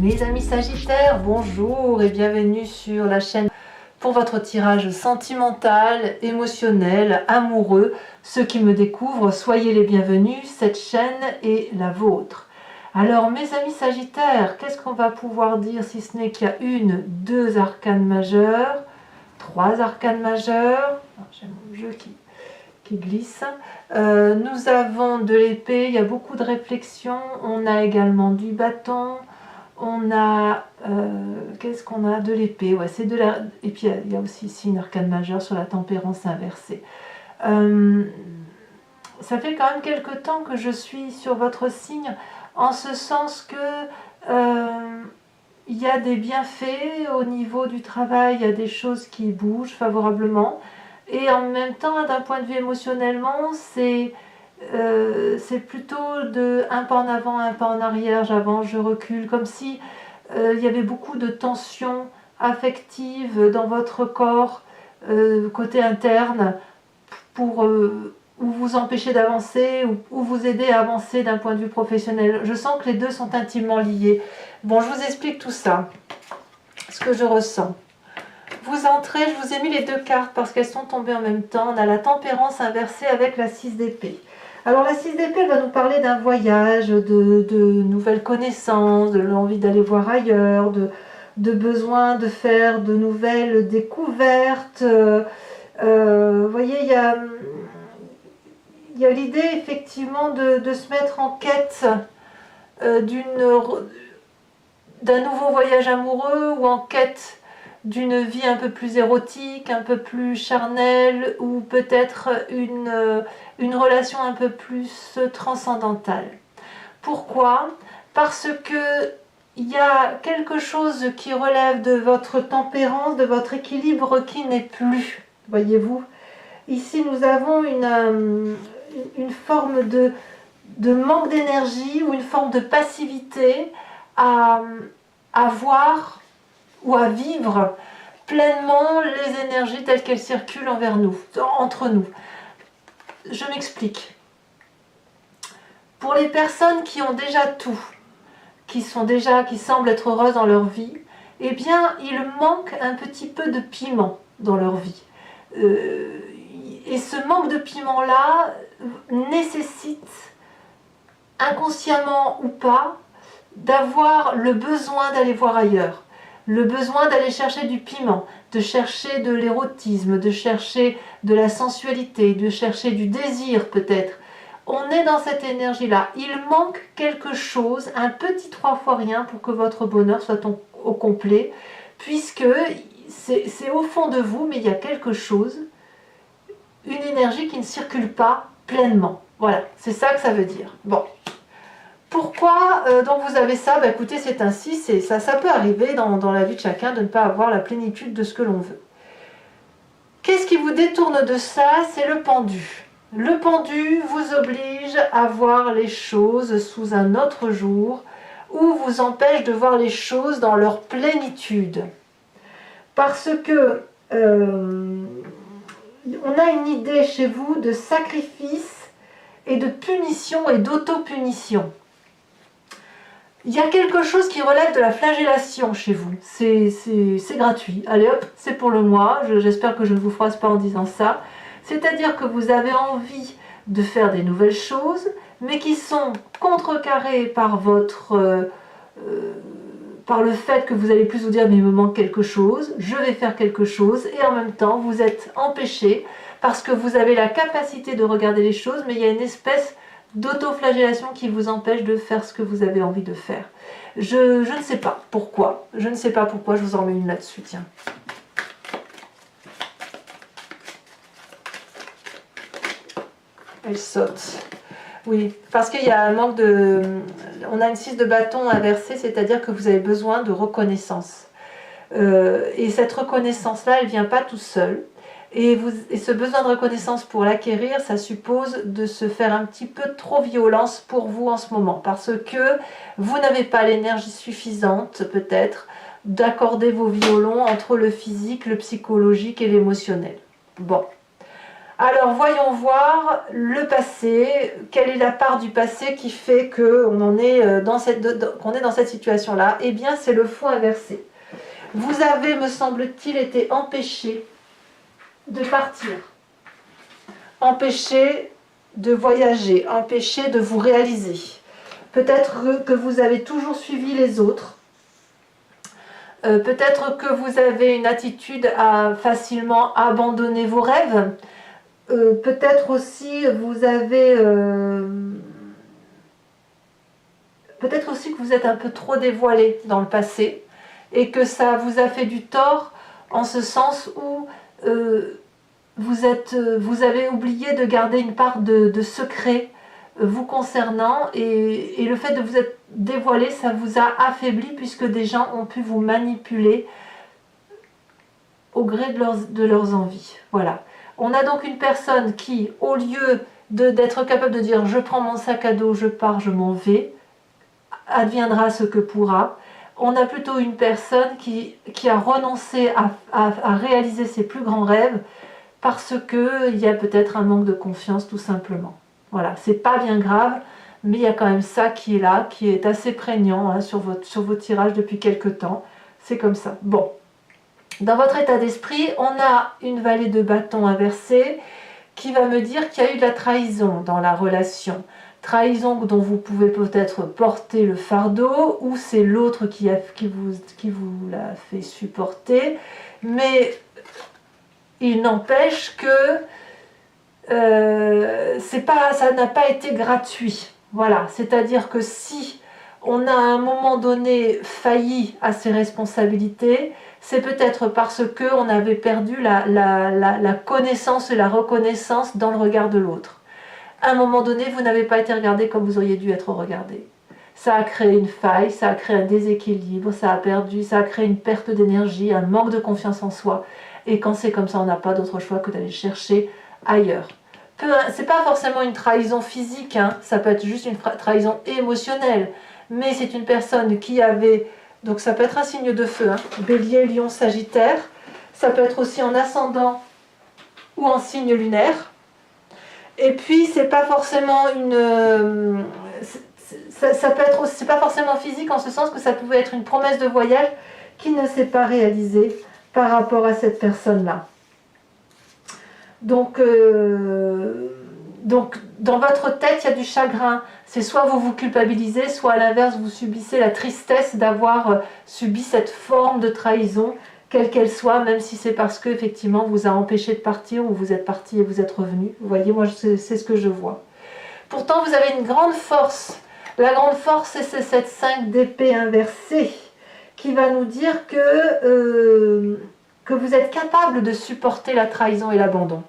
Mes amis Sagittaires, bonjour et bienvenue sur la chaîne pour votre tirage sentimental, émotionnel, amoureux. Ceux qui me découvrent, soyez les bienvenus, cette chaîne est la vôtre. Alors mes amis Sagittaires, qu'est-ce qu'on va pouvoir dire si ce n'est qu'il y a une, deux arcanes majeures, trois arcanes majeures, j'ai mon jeu qui glisse. Nous avons de l'épée, il y a beaucoup de réflexions, on a également du bâton, on a, qu'est-ce qu'on a? De l'épée, ouais, c'est de la... Et puis il y a aussi ici une arcane majeure sur la tempérance inversée. Ça fait quand même quelque temps que je suis sur votre signe, en ce sens que il y a des bienfaits au niveau du travail, il y a des choses qui bougent favorablement. Et en même temps, d'un point de vue émotionnellement, c'est plutôt de un pas en avant, un pas en arrière, j'avance, je recule, comme si il y avait beaucoup de tensions affectives dans votre corps, côté interne, pour ou vous empêcher d'avancer, ou vous aider à avancer d'un point de vue professionnel. Je sens que les deux sont intimement liés. Bon, je vous explique tout ça, ce que je ressens. Vous entrez, je vous ai mis les deux cartes parce qu'elles sont tombées en même temps. On a la tempérance inversée avec la 6 d'épée. Alors la 6 d'épée, elle va nous parler d'un voyage, de nouvelles connaissances, de l'envie d'aller voir ailleurs, de besoin de faire de nouvelles découvertes. Vous voyez, il y a l'idée effectivement de se mettre en quête d'un nouveau voyage amoureux ou en quête d'une vie un peu plus érotique, un peu plus charnelle, ou peut-être une relation un peu plus transcendantale. Pourquoi? Parce que il y a quelque chose qui relève de votre tempérance, de votre équilibre qui n'est plus, voyez-vous. Ici nous avons une forme de manque d'énergie ou une forme de passivité à voir ou à vivre pleinement les énergies telles qu'elles circulent envers nous, entre nous. Je m'explique. Pour les personnes qui ont déjà tout, qui semblent être heureuses dans leur vie, eh bien, il manque un petit peu de piment dans leur vie. Et ce manque de piment-là nécessite, inconsciemment ou pas, d'avoir le besoin d'aller voir ailleurs. Le besoin d'aller chercher du piment, de chercher de l'érotisme, de chercher de la sensualité, de chercher du désir peut-être. On est dans cette énergie-là. Il manque quelque chose, un petit 3 fois rien pour que votre bonheur soit au complet, puisque c'est au fond de vous, mais il y a quelque chose, une énergie qui ne circule pas pleinement. Voilà, c'est ça que ça veut dire. Bon. Pourquoi donc vous avez ça? Bah, écoutez, c'est ainsi, ça peut arriver dans la vie de chacun de ne pas avoir la plénitude de ce que l'on veut. Qu'est-ce qui vous détourne de ça? C'est le pendu. Le pendu vous oblige à voir les choses sous un autre jour, ou vous empêche de voir les choses dans leur plénitude. Parce que on a une idée chez vous de sacrifice et de punition et d'auto-punition. Il y a quelque chose qui relève de la flagellation chez vous. C'est gratuit. Allez hop, c'est pour le mois. J'espère que je ne vous froisse pas en disant ça. C'est-à-dire que vous avez envie de faire des nouvelles choses, mais qui sont contrecarrées par par le fait que vous allez plus vous dire mais il me manque quelque chose, je vais faire quelque chose, et en même temps vous êtes empêché parce que vous avez la capacité de regarder les choses, mais il y a une espèce d'autoflagellation qui vous empêche de faire ce que vous avez envie de faire. Je ne sais pas pourquoi. Je ne sais pas pourquoi, je vous en mets une là-dessus, tiens. Elle saute. Oui, parce qu'il y a un manque de... On a une 6 de bâton inversée, c'est-à-dire que vous avez besoin de reconnaissance. Et cette reconnaissance-là, elle ne vient pas tout seul. Et ce besoin de reconnaissance pour l'acquérir, ça suppose de se faire un petit peu trop violence pour vous en ce moment. Parce que vous n'avez pas l'énergie suffisante, peut-être, d'accorder vos violons entre le physique, le psychologique et l'émotionnel. Bon. Alors voyons voir le passé, quelle est la part du passé qui fait qu'on est dans cette situation-là. Eh bien c'est le fou inversé. Vous avez, me semble-t-il, été empêché de partir, empêché de voyager, empêché de vous réaliser. Peut-être que vous avez toujours suivi les autres. Peut-être que vous avez une attitude à facilement abandonner vos rêves. Peut-être aussi vous avez peut-être aussi que vous êtes un peu trop dévoilé dans le passé et que ça vous a fait du tort en ce sens où vous avez oublié de garder une part de secret vous concernant et le fait de vous être dévoilé, ça vous a affaibli puisque des gens ont pu vous manipuler au gré de leurs envies. Voilà. On a donc une personne qui, au lieu d'être capable de dire « je prends mon sac à dos, je pars, je m'en vais », adviendra ce que pourra. On a plutôt une personne qui a renoncé à réaliser ses plus grands rêves parce qu'il y a peut-être un manque de confiance tout simplement. Voilà, c'est pas bien grave, mais il y a quand même ça qui est là, qui est assez prégnant hein, sur vos tirages depuis quelque temps. C'est comme ça. Bon. Dans votre état d'esprit, on a une vallée de bâton inversée qui va me dire qu'il y a eu de la trahison dans la relation. Trahison dont vous pouvez peut-être porter le fardeau ou c'est l'autre qui vous l'a fait supporter. Mais il n'empêche que ça n'a pas été gratuit. Voilà, c'est-à-dire que si on a à un moment donné failli à ses responsabilités, c'est peut-être parce qu'on avait perdu la connaissance et la reconnaissance dans le regard de l'autre. À un moment donné, vous n'avez pas été regardé comme vous auriez dû être regardé. Ça a créé une faille, ça a créé un déséquilibre, ça a créé une perte d'énergie, un manque de confiance en soi. Et quand c'est comme ça, on n'a pas d'autre choix que d'aller chercher ailleurs. C'est pas forcément une trahison physique, hein, ça peut être juste une trahison émotionnelle. Mais c'est une personne qui avait... Donc ça peut être un signe de feu, hein, Bélier, Lion, Sagittaire. Ça peut être aussi en ascendant ou en signe lunaire. Et puis c'est pas forcément une... ça peut être aussi, c'est pas forcément physique en ce sens que ça pouvait être une promesse de voyage qui ne s'est pas réalisée par rapport à cette personne-là. Donc dans votre tête, il y a du chagrin. C'est soit vous vous culpabilisez, soit à l'inverse, vous subissez la tristesse d'avoir subi cette forme de trahison, quelle qu'elle soit, même si c'est parce que effectivement vous a empêché de partir ou vous êtes parti et vous êtes revenu. Vous voyez, moi c'est ce que je vois. Pourtant, vous avez une grande force. La grande force, c'est cette 5 d'épée inversée qui va nous dire que vous êtes capable de supporter la trahison et l'abandon.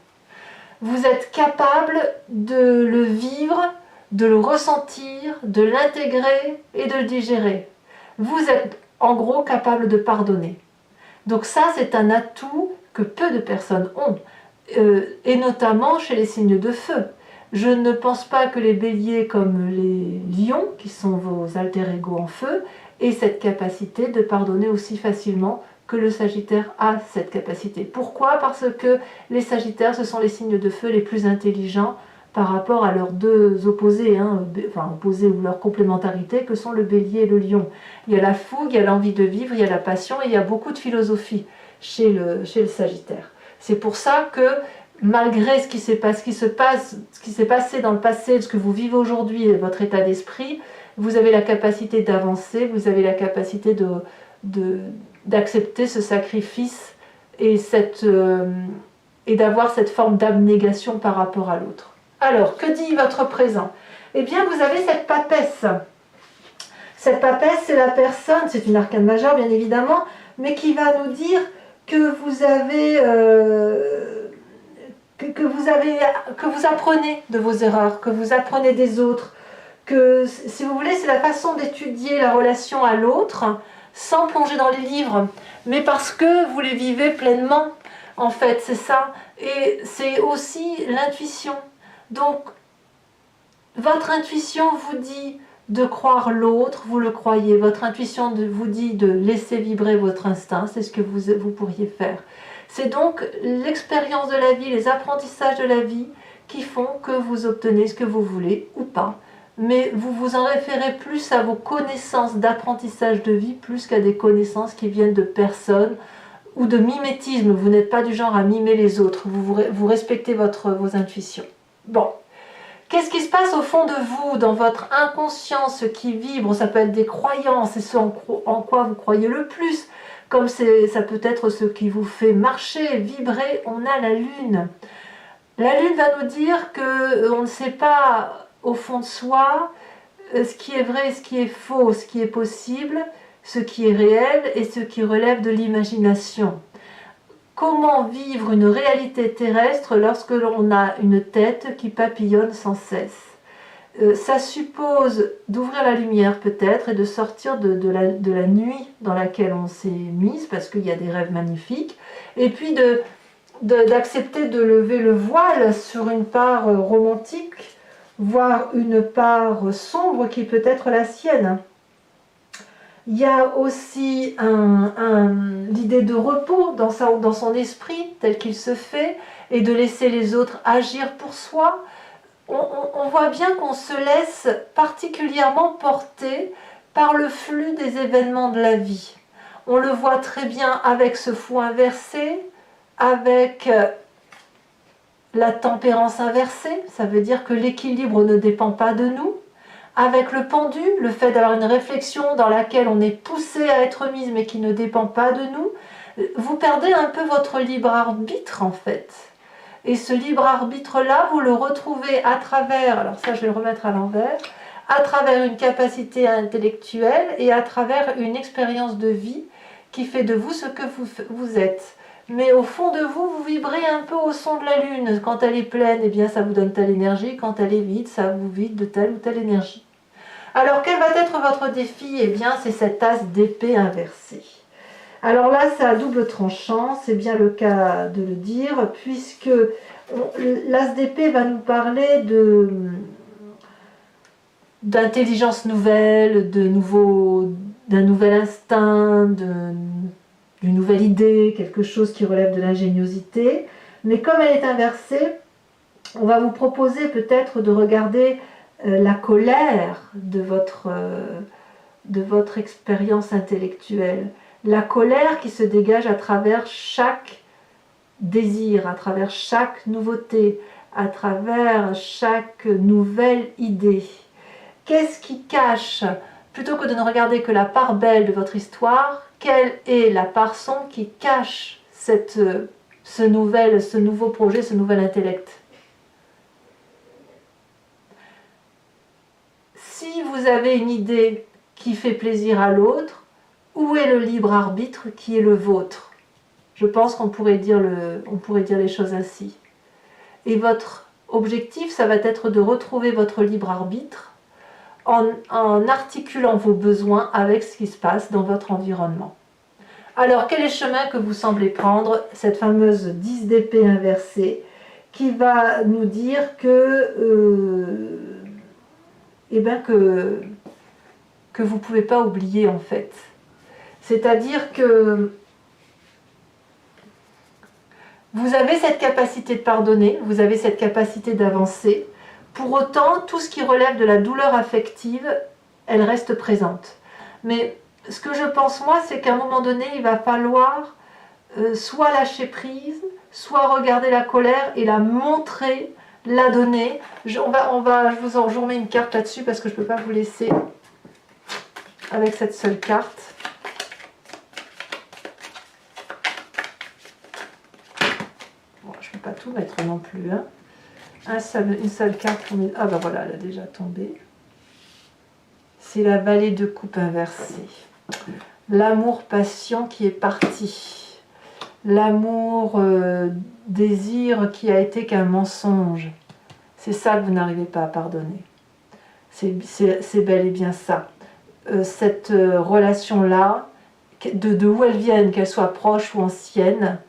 Vous êtes capable de le vivre, de le ressentir, de l'intégrer et de le digérer. Vous êtes en gros capable de pardonner. Donc ça, c'est un atout que peu de personnes ont, et notamment chez les signes de feu. Je ne pense pas que les béliers comme les lions, qui sont vos alter ego en feu, aient cette capacité de pardonner aussi facilement que le Sagittaire a cette capacité. Pourquoi? Parce que les Sagittaires, ce sont les signes de feu les plus intelligents par rapport à leurs deux opposés, hein, enfin opposés ou leur complémentarité, que sont le Bélier et le Lion. Il y a la fougue, il y a l'envie de vivre, il y a la passion et il y a beaucoup de philosophie chez le Sagittaire. C'est pour ça que malgré ce qui s'est passé dans le passé, ce que vous vivez aujourd'hui, votre état d'esprit, vous avez la capacité d'avancer, vous avez la capacité d'accepter ce sacrifice et d'avoir cette forme d'abnégation par rapport à l'autre. Alors, que dit votre présent? Eh bien, vous avez cette papesse. Cette papesse, c'est la personne, c'est une arcane majeure bien évidemment, mais qui va nous dire que vous avez... que vous apprenez de vos erreurs, que vous apprenez des autres, que, si vous voulez, c'est la façon d'étudier la relation à l'autre, sans plonger dans les livres, mais parce que vous les vivez pleinement, en fait, c'est ça. Et c'est aussi l'intuition. Donc, votre intuition vous dit de croire l'autre, vous le croyez. Votre intuition vous dit de laisser vibrer votre instinct, c'est ce que vous pourriez faire. C'est donc l'expérience de la vie, les apprentissages de la vie qui font que vous obtenez ce que vous voulez ou pas. Mais vous vous en référez plus à vos connaissances d'apprentissage de vie plus qu'à des connaissances qui viennent de personnes ou de mimétisme. Vous n'êtes pas du genre à mimer les autres, vous respectez vos intuitions. Bon, qu'est-ce qui se passe au fond de vous, dans votre inconscient, ce qui vibre? Ça peut être des croyances et ce en quoi vous croyez le plus, comme ça peut être ce qui vous fait marcher, vibrer. On a la lune. La lune va nous dire qu'on ne sait pas au fond de soi ce qui est vrai, ce qui est faux, ce qui est possible, ce qui est réel et ce qui relève de l'imagination. Comment vivre une réalité terrestre lorsque l'on a une tête qui papillonne sans cesse? Ça suppose d'ouvrir la lumière peut-être et de sortir de la nuit dans laquelle on s'est mise, parce qu'il y a des rêves magnifiques, et puis d'accepter de lever le voile sur une part romantique, voire une part sombre qui peut être la sienne. Il y a aussi l'idée de repos dans son esprit tel qu'il se fait et de laisser les autres agir pour soi. On voit bien qu'on se laisse particulièrement porter par le flux des événements de la vie. On le voit très bien avec ce fou inversé, avec la tempérance inversée, ça veut dire que l'équilibre ne dépend pas de nous. Avec le pendu, le fait d'avoir une réflexion dans laquelle on est poussé à être mise mais qui ne dépend pas de nous, vous perdez un peu votre libre arbitre en fait. Et ce libre arbitre-là, vous le retrouvez à travers, alors ça je vais le remettre à l'envers, à travers une capacité intellectuelle et à travers une expérience de vie qui fait de vous ce que vous êtes. Mais au fond de vous, vous vibrez un peu au son de la lune. Quand elle est pleine, eh bien ça vous donne telle énergie. Quand elle est vide, ça vous vide de telle ou telle énergie. Alors, quel va être votre défi? Eh bien, c'est cette as d'épée inversée. Alors là, c'est à double tranchant, c'est bien le cas de le dire, puisque l'as d'épée va nous parler d'intelligence nouvelle, d'un nouvel instinct, d'une nouvelle idée, quelque chose qui relève de l'ingéniosité. Mais comme elle est inversée, on va vous proposer peut-être de regarder la colère de votre expérience intellectuelle, la colère qui se dégage à travers chaque désir, à travers chaque nouveauté, à travers chaque nouvelle idée. Qu'est-ce qui cache, plutôt que de ne regarder que la part belle de votre histoire, quelle est la part sombre qui cache ce nouveau projet, ce nouvel intellect? Si vous avez une idée qui fait plaisir à l'autre, où est le libre arbitre qui est le vôtre? Je pense qu'on pourrait dire les choses ainsi. Et votre objectif, ça va être de retrouver votre libre arbitre en articulant vos besoins avec ce qui se passe dans votre environnement. Alors, quel est le chemin que vous semblez prendre? Cette fameuse 10 d'épée inversée qui va nous dire que vous ne pouvez pas oublier en fait. C'est-à-dire que vous avez cette capacité de pardonner, vous avez cette capacité d'avancer. Pour autant, tout ce qui relève de la douleur affective, elle reste présente. Mais ce que je pense moi, c'est qu'à un moment donné, il va falloir soit lâcher prise, soit regarder la colère et la montrer, la donner. Je vous remets une carte là-dessus parce que je ne peux pas vous laisser avec cette seule carte. Bon, je ne vais pas tout mettre non plus. Hein. Une seule carte. Ah ben voilà, elle a déjà tombé. C'est la vallée de coupe inversée. L'amour-passion qui est parti. L'amour-désir qui a été qu'un mensonge. C'est ça que vous n'arrivez pas à pardonner. C'est bel et bien ça. Cette relation-là, de où elle vienne, qu'elle soit proche ou ancienne,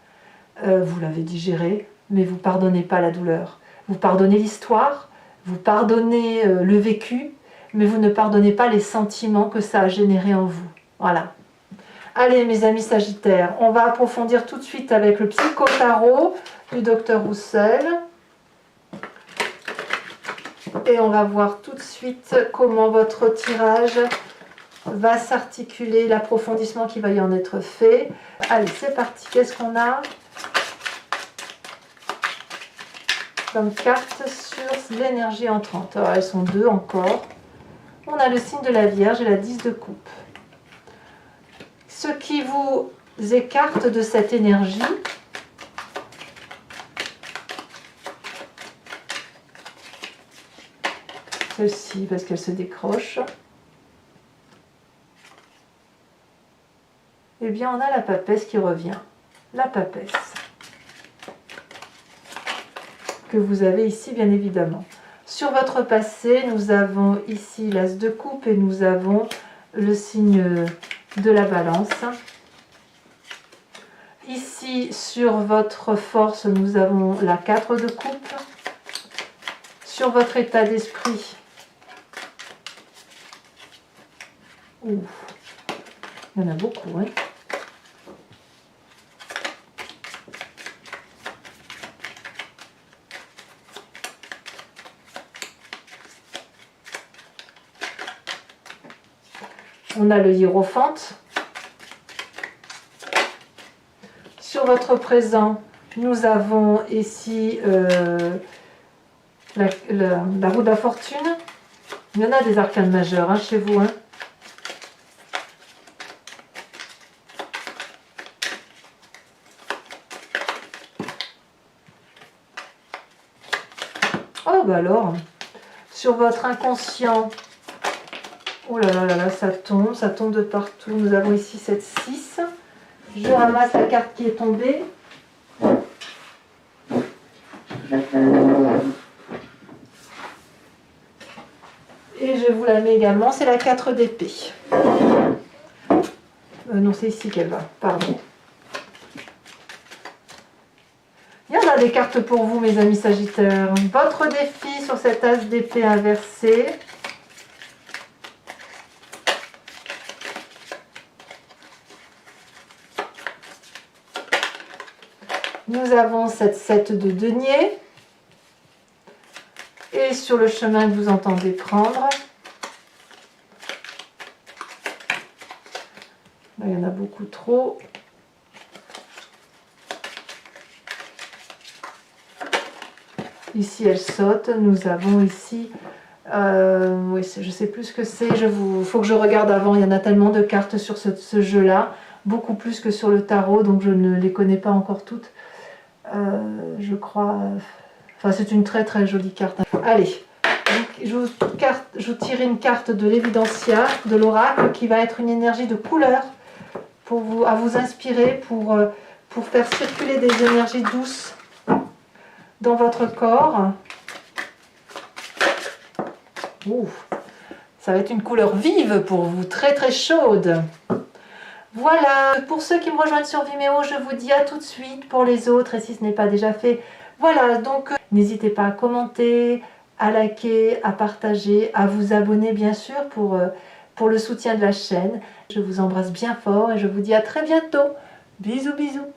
vous l'avez digérée, mais vous ne pardonnez pas la douleur. Vous pardonnez l'histoire, vous pardonnez le vécu, mais vous ne pardonnez pas les sentiments que ça a généré en vous. Voilà. Allez mes amis Sagittaires, on va approfondir tout de suite avec le psychotarot du docteur Roussel. Et on va voir tout de suite comment votre tirage va s'articuler, l'approfondissement qui va y en être fait. Allez, c'est parti. Qu'est-ce qu'on a comme carte sur l'énergie entrante? Alors, elles sont deux encore. On a le signe de la Vierge et la 10 de coupe. Ce qui vous écarte de cette énergie, celle-ci, parce qu'elle se décroche, eh bien on a la papesse qui revient. La papesse que vous avez ici bien évidemment. Sur votre passé, nous avons ici l'as de coupe et nous avons le signe de la balance. Ici sur votre force, nous avons la 4 de coupe. Sur votre état d'esprit, il y en a beaucoup, hein. On a le hiérophante. Sur votre présent, nous avons ici la roue de la fortune. Il y en a des arcanes majeurs hein, chez vous. Hein. Oh bah alors, sur votre inconscient, oh là là là là, ça tombe de partout. Nous avons ici cette 6. Je ramasse la carte qui est tombée. Et je vous la mets également, c'est la 4 d'épée. Non, c'est ici qu'elle va, pardon. Il y en a des cartes pour vous, mes amis Sagittaires. Votre défi sur cet as d'épée inversé. Nous avons cette 7 de denier. Et sur le chemin que vous entendez prendre, là, il y en a beaucoup trop. Ici, elle saute. Nous avons ici, oui, je ne sais plus ce que c'est. Faut que je regarde avant. Il y en a tellement de cartes sur ce jeu-là, beaucoup plus que sur le tarot, donc je ne les connais pas encore toutes. Je crois. Enfin, c'est une très très jolie carte. Allez, je vous tire une carte de l'évidencia, de l'oracle, qui va être une énergie de couleur à vous inspirer, pour faire circuler des énergies douces dans votre corps. Ouh, ça va être une couleur vive pour vous, très très chaude. Voilà, pour ceux qui me rejoignent sur Vimeo, je vous dis à tout de suite pour les autres, et si ce n'est pas déjà fait, voilà, donc n'hésitez pas à commenter, à liker, à partager, à vous abonner bien sûr pour le soutien de la chaîne. Je vous embrasse bien fort et je vous dis à très bientôt. Bisous bisous.